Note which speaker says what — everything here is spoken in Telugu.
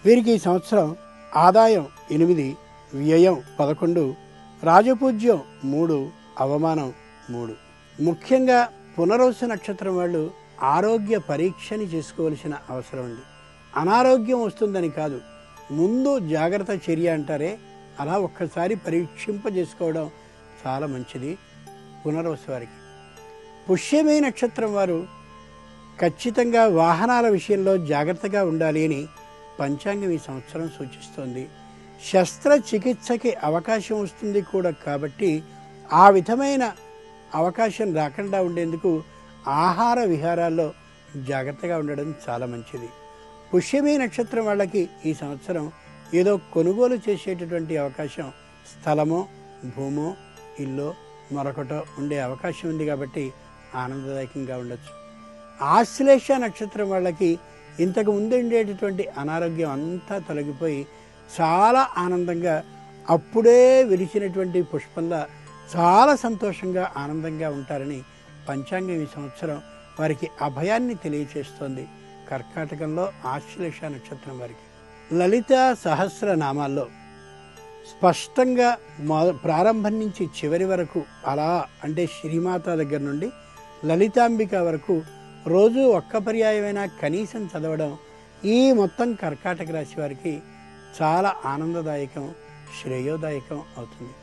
Speaker 1: వీరికి ఈ సంవత్సరం ఆదాయం 8, వ్యయం 11, రాజపూజ్యం 3, అవమానం 3. ముఖ్యంగా పునర్వసు నక్షత్రం వాళ్ళు ఆరోగ్య పరీక్షని చేసుకోవలసిన అవసరం ఉంది. అనారోగ్యం వస్తుందని కాదు, ముందు జాగ్రత్త చర్య అంటారే, అలా ఒక్కసారి పరీక్షింపజేసుకోవడం చాలా మంచిది పునర్వసు వారికి. పుష్యమి నక్షత్రం వారు ఖచ్చితంగా వాహనాల విషయంలో జాగ్రత్తగా ఉండాలి అని పంచాంగం ఈ సంవత్సరం సూచిస్తోంది. శస్త్రచికిత్సకి అవకాశం వస్తుంది కూడా కాబట్టి ఆ విధమైన అవకాశం రాకుండా ఉండేందుకు ఆహార విహారాల్లో జాగ్రత్తగా ఉండడం చాలా మంచిది. పుష్యమి నక్షత్రం వాళ్ళకి ఈ సంవత్సరం ఏదో కొనుగోలు చేసేటటువంటి అవకాశం, స్థలమో భూమో ఇల్లో మరొకటో ఉండే అవకాశం ఉంది కాబట్టి ఆనందదాయకంగా ఉండొచ్చు. ఆశ్లేష నక్షత్రం వాళ్ళకి ఇంతకు ముందు ఉండేటటువంటి అనారోగ్యం అంతా తొలగిపోయి చాలా ఆనందంగా, అప్పుడే విరిచినటువంటి పుష్పంలా చాలా సంతోషంగా ఆనందంగా ఉంటారని పంచాంగం ఈ సంవత్సరం వారికి అభయాన్ని తెలియచేస్తోంది. కర్కాటకంలో ఆశ్లేష నక్షత్రం వారికి లలిత సహస్రనామాల్లో స్పష్టంగా ప్రారంభం నుంచి చివరి వరకు, అలా అంటే శ్రీమాత దగ్గర నుండి లలితాంబిక వరకు రోజు ఒక్క పర్యాయమైనా కనీసం చదవడం ఈ మొత్తం కర్కాటక రాశి వారికి చాలా ఆనందదాయకం, శ్రేయోదాయకం అవుతుంది.